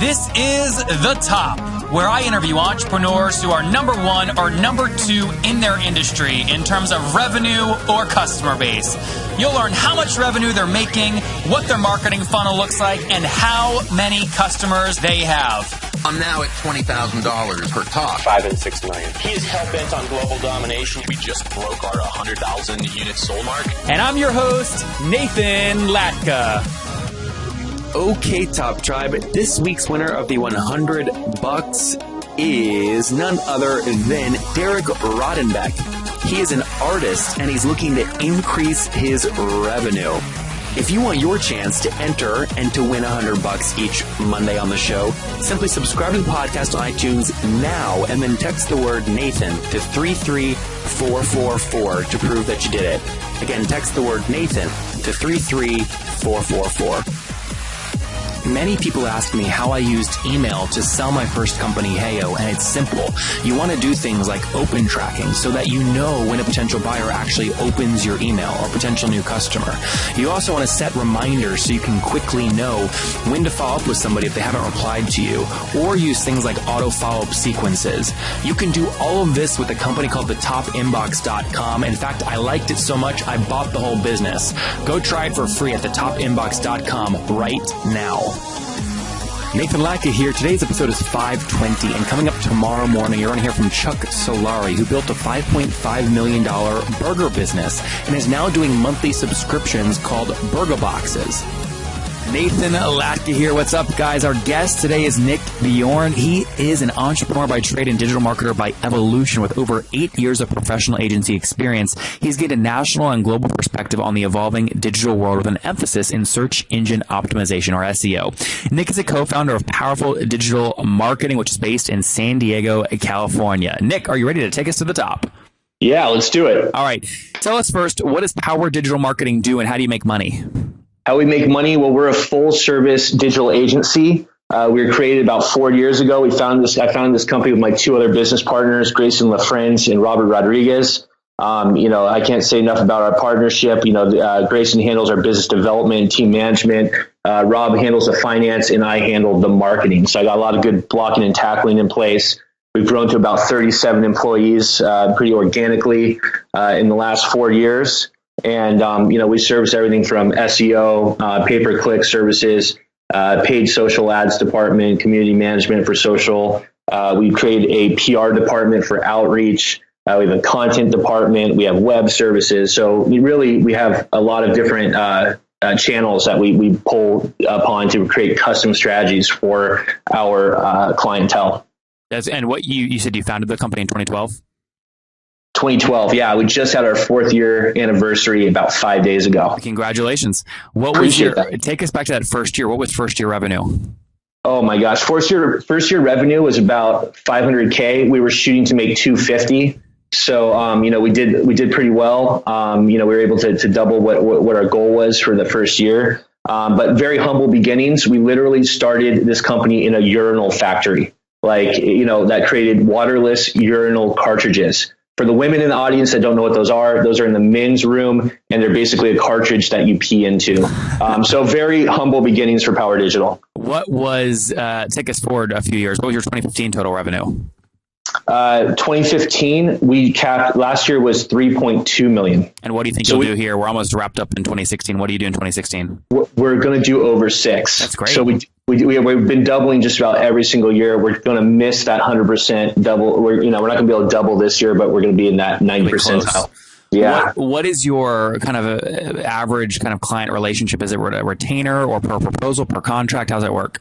This is The Top, where I interview entrepreneurs who are number one or number two in their industry in terms of revenue or customer base. You'll learn how much revenue they're making, what their marketing funnel looks like, and how many customers they have. I'm now at $20,000 per talk. 5 and 6 million. He is hell-bent on global domination. We just broke our 100,000 unit sold mark. And I'm your host, Nathan Latka. Okay, Top Tribe, this week's winner of the $100 is none other than Derek Rodenbeck. He is an artist and he's looking to increase his revenue. If you want your chance to enter and to win $100 each Monday on the show, simply subscribe to the podcast on iTunes now and then text the word Nathan to 33444 to prove that you did it. Again, text the word Nathan to 33444. Many people ask me how I used email to sell my first company, Heyo, and it's simple. You want to do things like open tracking so that you know when a potential buyer actually opens your email or potential new customer. You also want to set reminders so you can quickly know when to follow up with somebody if they haven't replied to you, or use things like auto follow-up sequences. You can do all of this with a company called thetopinbox.com. In fact, I liked it so much, I bought the whole business. Go try it for free at thetopinbox.com right now. Nathan Latka here. Today's episode is 520, and coming up tomorrow morning, you're going to hear from Chuck Solari, who built a $5.5 million burger business and is now doing monthly subscriptions called Burger Boxes. Nathan Latka here. What's up, guys? Our guest today is Nick Bjorn. He is an entrepreneur by trade and digital marketer by evolution with over 8 years of professional agency experience. He's gained a national and global perspective on the evolving digital world with an emphasis in search engine optimization, or SEO. Nick is a co-founder of Powerful Digital Marketing, which is based in San Diego, California. Nick, are you ready to take us to the top? Yeah, let's do it. All right. Tell us first, what does Power Digital Marketing do and how do you make money? How we make money? Well, we're a full service digital agency. We were created about 4 years ago. I founded this company with my two other business partners, Grayson LaFrenz and Robert Rodriguez. I can't say enough about our partnership. Grayson handles our business development, team management. Rob handles the finance, and I handle the marketing. So I got a lot of good blocking and tackling in place. We've grown to about 37 employees pretty organically in the last 4 years. And, we service everything from SEO, pay-per-click services, paid social ads department, community management for social. We've created a PR department for outreach. We have a content department. We have web services. So we have a lot of different channels that we pull upon to create custom strategies for our clientele. And what you said you founded the company in 2012? 2012. Yeah, we just had our 4th year anniversary about 5 days ago. Congratulations. Take us back to that first year. What was first year revenue? Oh my gosh. First year revenue was about $500K. We were shooting to make $250. So, we did pretty well. We were able to double what our goal was for the first year. But very humble beginnings. We literally started this company in a urinal factory, that created waterless urinal cartridges. For the women in the audience that don't know what those are in the men's room, and they're basically a cartridge that you pee into. So very humble beginnings for Power Digital. What was, take us forward a few years, what was your 2015 total revenue? 2015, we capped, last year was 3.2 million. And what do you think you'll do here? We're almost wrapped up in 2016. What do you do in 2016? We're going to do over 6. That's great. So we've been doubling just about every single year. We're going to miss that 100% double. We're not going to be able to double this year, but we're going to be in that 90 percentile. Yeah. What is your kind of average kind of client relationship? Is it a retainer or per proposal, per contract? How's that work?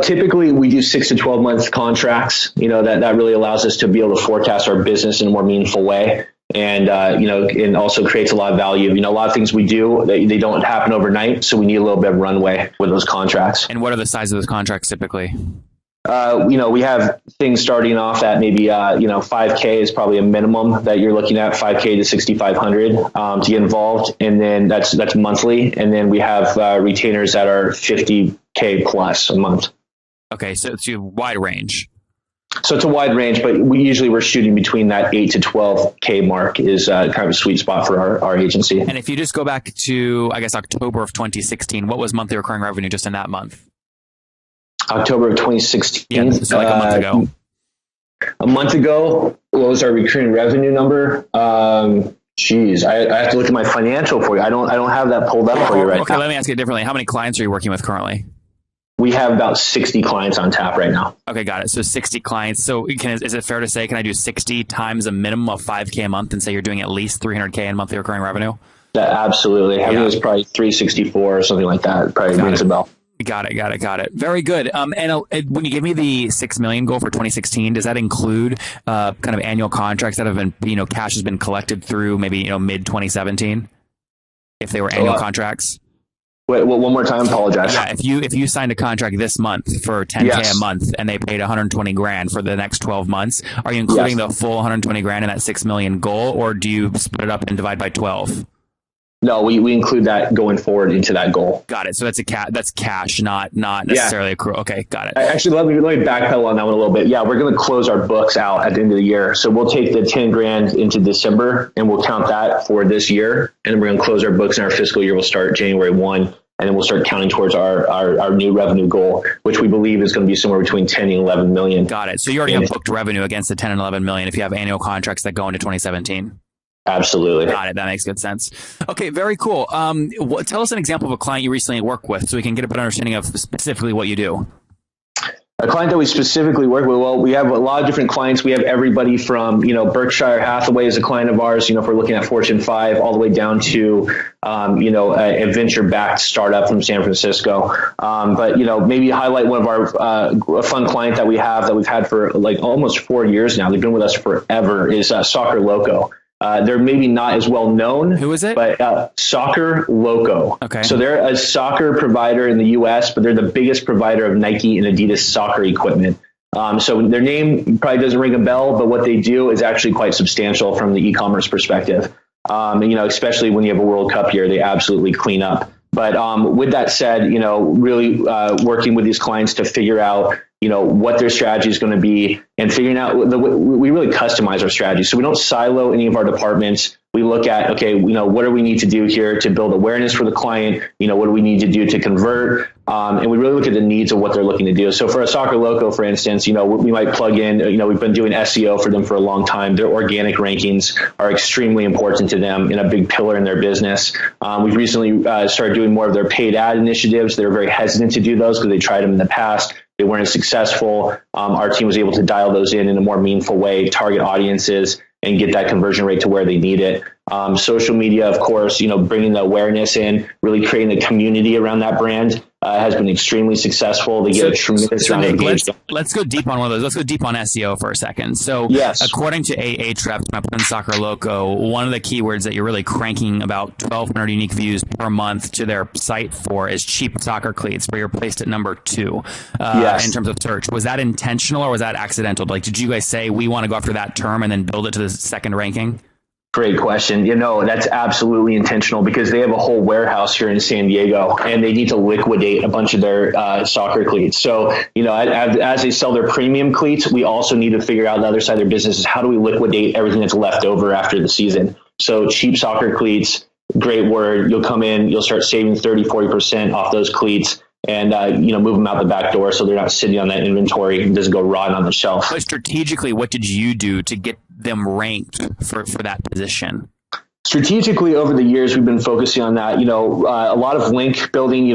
Typically we do 6 to 12 month contracts. That really allows us to be able to forecast our business in a more meaningful way. And, and also creates a lot of value. A lot of things we do, they don't happen overnight. So we need a little bit of runway with those contracts. And what are the size of those contracts typically? We have things starting off at maybe, $5K is probably a minimum that you're looking at, $5K to $6,500 to get involved. And then that's monthly. And then we have retainers that are $50K plus a month. Okay. So it's a wide range. So it's a wide range, but we're shooting between that 8 to 12K mark is kind of a sweet spot for our agency. And if you just go back to, I guess, October of 2016, what was monthly recurring revenue just in that month? October of 2016. Yeah, so like a month ago. A month ago, what was our recurring revenue number? Geez, I have to look at my financial for you. I don't have that pulled up for you right now. Okay, let me ask you differently. How many clients are you working with currently? We have about 60 clients on tap right now. Okay, got it. So 60 clients. So is it fair to say, can I do 60 times a minimum of $5K a month and say you're doing at least $300K in monthly recurring revenue? Absolutely. I think it was probably 364 or something like that. Probably rings a bell. Got it. Very good. And when you give me the $6 million goal for 2016, does that include kind of annual contracts that have been, cash has been collected through maybe, mid 2017? If they were annual contracts? Wait, one more time. Apologize. Yeah. If you signed a contract this month for $10K a month and they paid $120,000 for the next 12 months, are you including the full $120,000 in that $6 million goal, or do you split it up and divide by 12? No, we include that going forward into that goal. Got it. So that's that's cash, not necessarily accrual. Okay, got it. Actually, let me backpedal on that one a little bit. Yeah, we're going to close our books out at the end of the year. So we'll take the $10,000 into December and we'll count that for this year. And then we're going to close our books in our fiscal year. We'll start January 1. And then we'll start counting towards our new revenue goal, which we believe is going to be somewhere between 10 and 11 million. Got it. So you already have booked revenue against the 10 and 11 million if you have annual contracts that go into 2017. Absolutely. Got it. That makes good sense. Okay, very cool. Tell us an example of a client you recently worked with so we can get a better understanding of specifically what you do. A client that we specifically work with, well, we have a lot of different clients. We have everybody from, Berkshire Hathaway is a client of ours, if we're looking at Fortune 5, all the way down to, a venture-backed startup from San Francisco. But maybe highlight one of our a fun client that we have that we've had for like almost 4 years now. They've been with us forever, is Soccer Loco. They're maybe not as well known. Who is it? But Soccer Loco. Okay. So they're a soccer provider in the U.S., but they're the biggest provider of Nike and Adidas soccer equipment. So their name probably doesn't ring a bell, but what they do is actually quite substantial from the e-commerce perspective. Especially when you have a World Cup year, they absolutely clean up. But with that said, really working with these clients to figure out what their strategy is going to be and figuring out we really customize our strategy. So we don't silo any of our departments. We look at, okay, what do we need to do here to build awareness for the client? What do we need to do to convert? And we really look at the needs of what they're looking to do. So for a Soccer Loco, for instance, we might plug in, we've been doing SEO for them for a long time. Their organic rankings are extremely important to them and a big pillar in their business. We've recently started doing more of their paid ad initiatives. They're very hesitant to do those because they tried them in the past. They weren't as successful. Our team was able to dial those in a more meaningful way, target audiences, and get that conversion rate to where they need it. Social media, of course, bringing the awareness in, really creating a community around that brand has been extremely successful. They get a tremendous amount of engagement. Let's go deep on one of those. Let's go deep on SEO for a second. So according to Ahrefs, when I put in Soccer Loco, one of the keywords that you're really cranking about 1,200 unique views per month to their site for is cheap soccer cleats, where you're placed at number 2 in terms of search. Was that intentional or was that accidental? Like, did you guys say we want to go after that term and then build it to the second ranking? Great question. That's absolutely intentional because they have a whole warehouse here in San Diego and they need to liquidate a bunch of their soccer cleats. So, as they sell their premium cleats, we also need to figure out the other side of their business is how do we liquidate everything that's left over after the season? So cheap soccer cleats, great word. You'll come in, you'll start saving 30-40% off those cleats. And, move them out the back door so they're not sitting on that inventory and doesn't go rot on the shelf. But strategically, what did you do to get them ranked for that position? Strategically, over the years, we've been focusing on that. A lot of link building.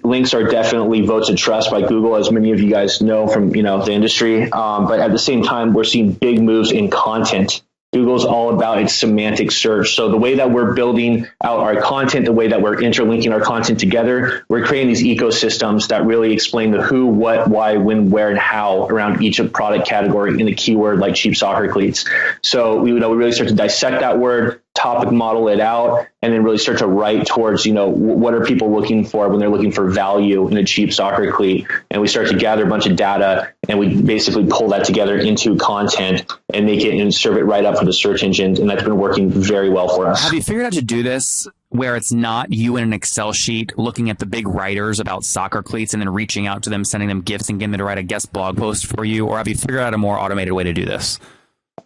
Links are definitely votes of trust by Google, as many of you guys know from the industry. But at the same time, we're seeing big moves in content. Google's all about its semantic search. So the way that we're building out our content, the way that we're interlinking our content together, we're creating these ecosystems that really explain the who, what, why, when, where, and how around each product category in a keyword like cheap soccer cleats. So we really start to dissect that word, topic model it out, and then really start to write towards, what are people looking for when they're looking for value in a cheap soccer cleat. And we start to gather a bunch of data and we basically pull that together into content and make it and serve it right up for the search engines. And that's been working very well for us. Have you figured out to do this where it's not you in an Excel sheet looking at the big writers about soccer cleats and then reaching out to them, sending them gifts and getting them to write a guest blog post for you? Or have you figured out a more automated way to do this?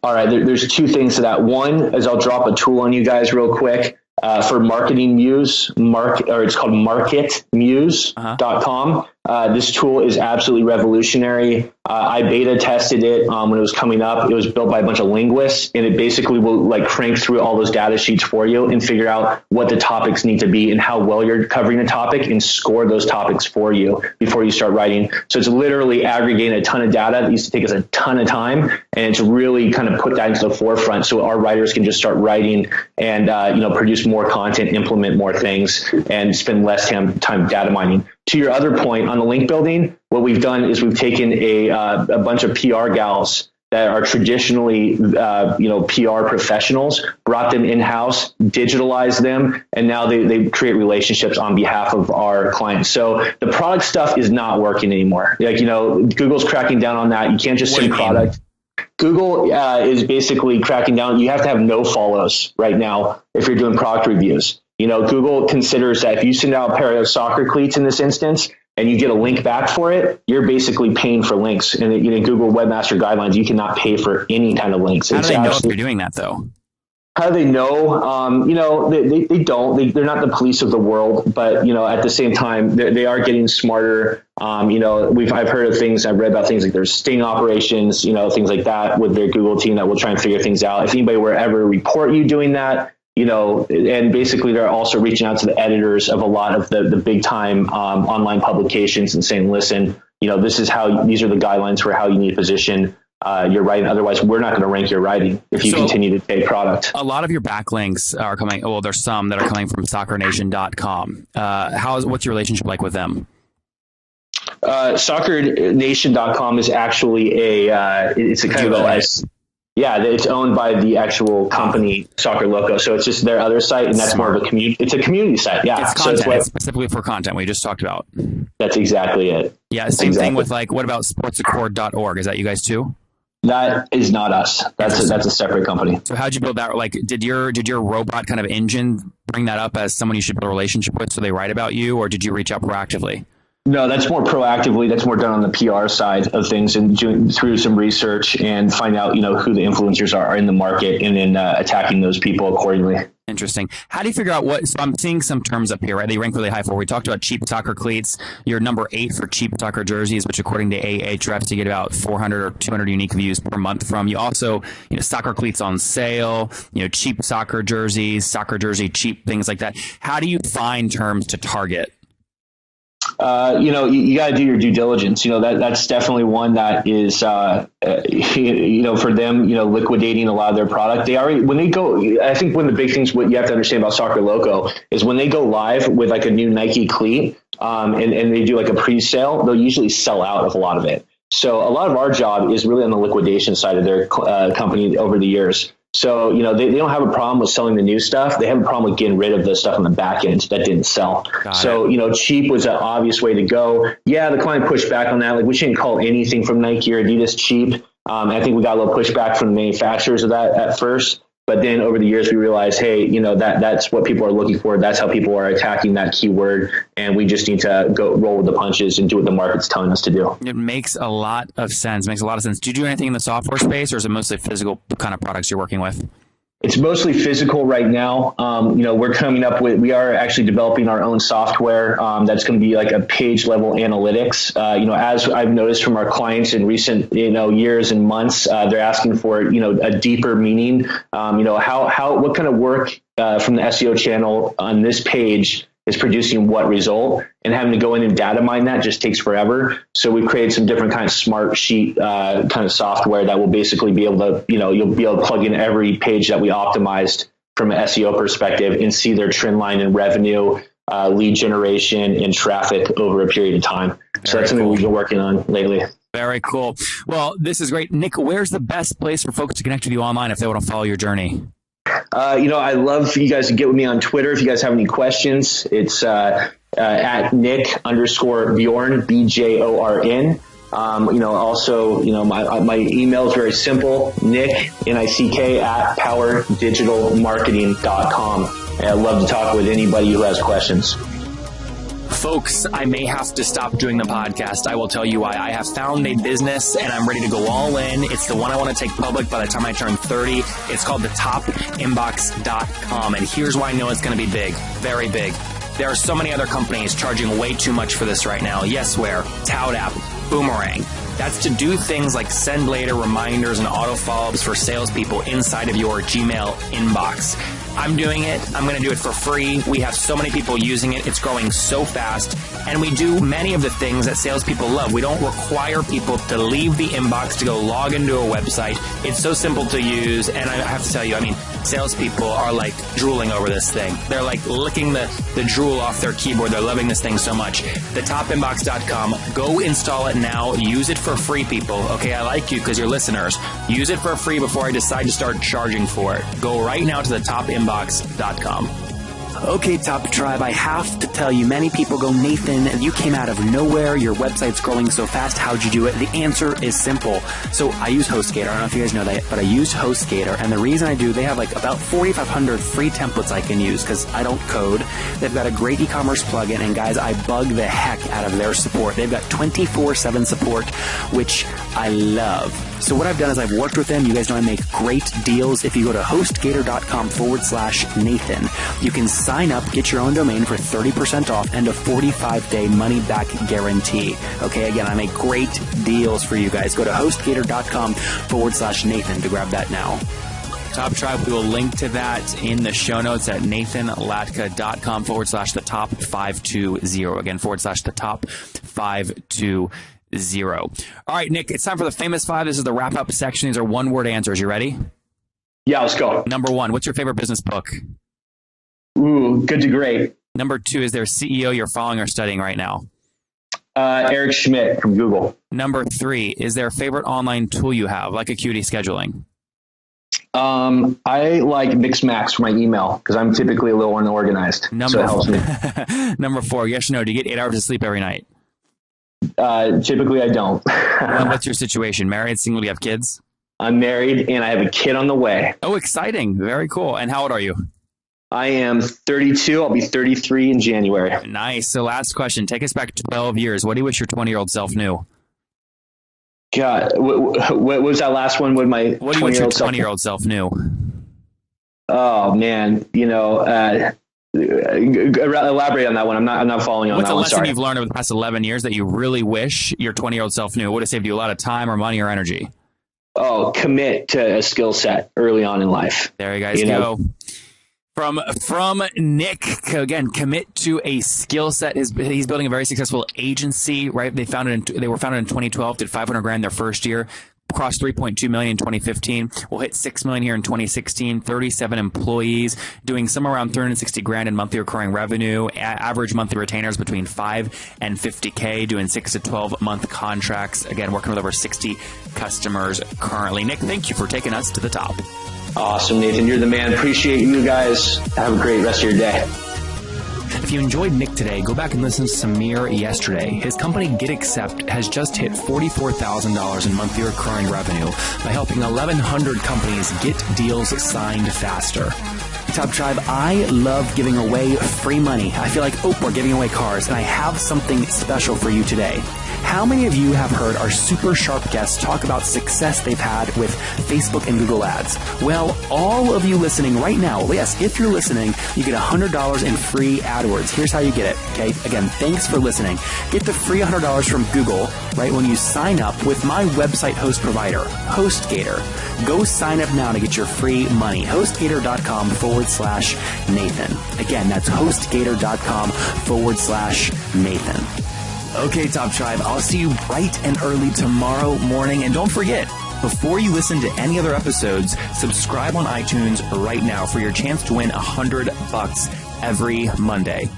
All right, there's two things to that. One is I'll drop a tool on you guys real quick for marketing muse, it's called marketmuse.com. This tool is absolutely revolutionary. I beta tested it when it was coming up. It was built by a bunch of linguists, and it basically will like crank through all those data sheets for you and figure out what the topics need to be and how well you're covering a topic and score those topics for you before you start writing. So it's literally aggregating a ton of data that used to take us a ton of time, and it's really kind of put that into the forefront so our writers can just start writing and produce more content, implement more things, and spend less time data mining. To your other point on the link building, what we've done is we've taken a bunch of PR gals that are traditionally, PR professionals, brought them in-house, digitalized them, and now they create relationships on behalf of our clients. So the product stuff is not working anymore. Google's cracking down on that. You can't just send product. Google is basically cracking down. You have to have no follows right now if you're doing product reviews. Google considers that if you send out a pair of soccer cleats in this instance and you get a link back for it, you're basically paying for links. And in Google Webmaster Guidelines, you cannot pay for any kind of links. How do they know if you're doing that, though? How do they know? They don't. They're not the police of the world, but at the same time, they are getting smarter. I've heard of things. I've read about things like there's sting operations, things like that with their Google team that will try and figure things out. If anybody were ever report you doing that, and basically they're also reaching out to the editors of a lot of the big time online publications and saying, listen, these are the guidelines for how you need to position your writing. Otherwise, we're not going to rank your writing if you continue to take product. A lot of your backlinks are coming. Well, there's some that are coming from SoccerNation.com. What's your relationship like with them? SoccerNation.com is actually it's a kind of a it's owned by the actual company Soccer Loco. So it's just their other site, and that's more of a community. It's a community site. Yeah. It's content. It's specifically for content we just talked about. That's exactly it. Yeah. Same thing with what about sportsaccord.org? Is that you guys too? That is not us. That's a separate company. So how'd you build that? Did your robot kind of engine bring that up as someone you should build a relationship with so they write about you, or did you reach out proactively? No, that's more proactively. That's more done on the PR side of things and doing through some research and find out, who the influencers are in the market and then attacking those people accordingly. Interesting. How do you figure out so I'm seeing some terms up here, right? They rank really high for. We talked about cheap soccer cleats. You're number 8 for cheap soccer jerseys, which according to Ahrefs, you get about 400 or 200 unique views per month from. You also, soccer cleats on sale, cheap soccer jerseys, soccer jersey cheap, things like that. How do you find terms to target? You got to do your due diligence. That's definitely one that is, for them, liquidating a lot of their product. When they go, I think one of the big things what you have to understand about Soccer Loco is when they go live with like a new Nike cleat, and they do like a pre-sale, they'll usually sell out of a lot of it. So a lot of our job is really on the liquidation side of their company over the years. So, they don't have a problem with selling the new stuff. They have a problem with getting rid of the stuff on the back end that didn't sell. So, cheap was an obvious way to go. Yeah, the client pushed back on that. Like, we shouldn't call anything from Nike or Adidas cheap. I think we got a little pushback from the manufacturers of that at first. But then over the years, we realized, hey, that's what people are looking for. That's how people are attacking that keyword. And we just need to go roll with the punches and do what the market's telling us to do. It makes a lot of sense. Do you do anything in the software space, or is it mostly physical kind of products you're working with? It's mostly physical right now. We are actually developing our own software that's going to be like a page level analytics. As I've noticed from our clients in recent, years and months, they're asking for, a deeper meaning. What kind of work from the SEO channel on this page is producing what result, and having to go in and data mine that just takes forever. So we've created some different kind of smart sheet kind of software that will basically be able to, you'll be able to plug in every page that we optimized from an SEO perspective and see their trend line in revenue, lead generation, and traffic over a period of time. So that's something we've been working on lately. Very cool. Well, this is great. Nick, where's the best place for folks to connect with you online if they want to follow your journey? I love for you guys to get with me on Twitter. If you guys have any questions, it's at Nick_Bjorn, BJORN. My email is very simple, Nick, Nick, at PowerDigitalMarketing.com. And I'd love to talk with anybody who has questions. Folks, I may have to stop doing the podcast. I will tell you why. I have found a business and I'm ready to go all in. It's the one I want to take public by the time I turn 30. It's called thetopinbox.com. And here's why I know it's going to be big, very big. There are so many other companies charging way too much for this right now. Yesware, ToutApp, Boomerang. That's to do things like send later reminders and auto follow-ups for salespeople inside of your Gmail inbox. I'm doing it. I'm going to do it for free. We have so many people using it. It's growing so fast. And we do many of the things that salespeople love. We don't require people to leave the inbox to go log into a website. It's so simple to use. And I have to tell you, I mean, salespeople are like drooling over this thing. They're like licking the drool off their keyboard. They're loving this thing so much. Thetopinbox.com. Go install it now. Use it for free, people. Okay, I like you because you're listeners. Use it for free before I decide to start charging for it. Go right now to thetopinbox.com. Okay, Top Tribe, I have to tell you, many people go, Nathan, you came out of nowhere. Your website's growing so fast. How'd you do it? The answer is simple. So I use HostGator. I don't know if you guys know that, but I use HostGator. And the reason I do, they have like about 4,500 free templates I can use because I don't code. They've got a great e-commerce plugin. And guys, I bug the heck out of their support. They've got 24/7 support, which I love. So what I've done is I've worked with them. You guys know I make great deals. If you go to HostGator.com/Nathan, you can sign up, get your own domain for 30% off and a 45-day money-back guarantee. Okay, again, I make great deals for you guys. Go to HostGator.com/Nathan to grab that now. Top Tribe, we will link to that in the show notes at nathanlatka.com/the top520. Again, /the top520. All right, Nick, it's time for the famous five. This is the wrap-up section. These are one-word answers. You ready? Yeah, let's go. Number one, what's your favorite business book? Ooh, Good to Great. Number two, is there a CEO you're following or studying right now? Eric Schmidt from Google. Number three, is there a favorite online tool you have, like Acuity Scheduling? I like Mixmax for my email because I'm typically a little unorganized. So it helps me. Number four, yes or no, do you get 8 hours of sleep every night? Typically I don't. Well, what's your situation? Married, single, do you have kids? I'm married and I have a kid on the way. Oh, exciting. Very cool. And how old are you? I am 32. I'll be 33 in January. Nice. So last question. Take us back 12 years. What do you wish your 20-year-old self knew? God, what was that last one? What do you wish your 20-year-old self knew? Oh, man. Elaborate on that one. I'm not following on What's that one. What's a lesson you've learned over the past 11 years that you really wish your 20-year-old self knew? It would have saved you a lot of time or money or energy. Oh, commit to a skill set early on in life. There you guys go. From Nick, again, commit to a skill set. He's building a very successful agency, right? They were founded in 2012, did $500,000 their first year, crossed 3.2 million in 2015. We'll hit 6 million here in 2016. 37 employees, doing somewhere around $360,000 in monthly recurring revenue. Average monthly retainers between 5 and 50K, doing 6 to 12 month contracts. Again, working with over 60 customers currently. Nick, thank you for taking us to the top. Awesome, Nathan. You're the man. Appreciate you guys. Have a great rest of your day. If you enjoyed Nick today, go back and listen to Samir yesterday. His company, GetAccept, has just hit $44,000 in monthly recurring revenue by helping 1,100 companies get deals signed faster. Top Tribe, I love giving away free money. I feel like Oprah giving away cars, and I have something special for you today. How many of you have heard our super sharp guests talk about success they've had with Facebook and Google ads? Well, all of you listening right now, yes, if you're listening, you get $100 in free AdWords. Here's how you get it, okay? Again, thanks for listening. Get the free $100 from Google, right, when you sign up with my website host provider, HostGator. Go sign up now to get your free money. HostGator.com/Nathan. Again, that's HostGator.com/Nathan. Okay, Top Tribe, I'll see you bright and early tomorrow morning. And don't forget, before you listen to any other episodes, subscribe on iTunes right now for your chance to win $100 every Monday.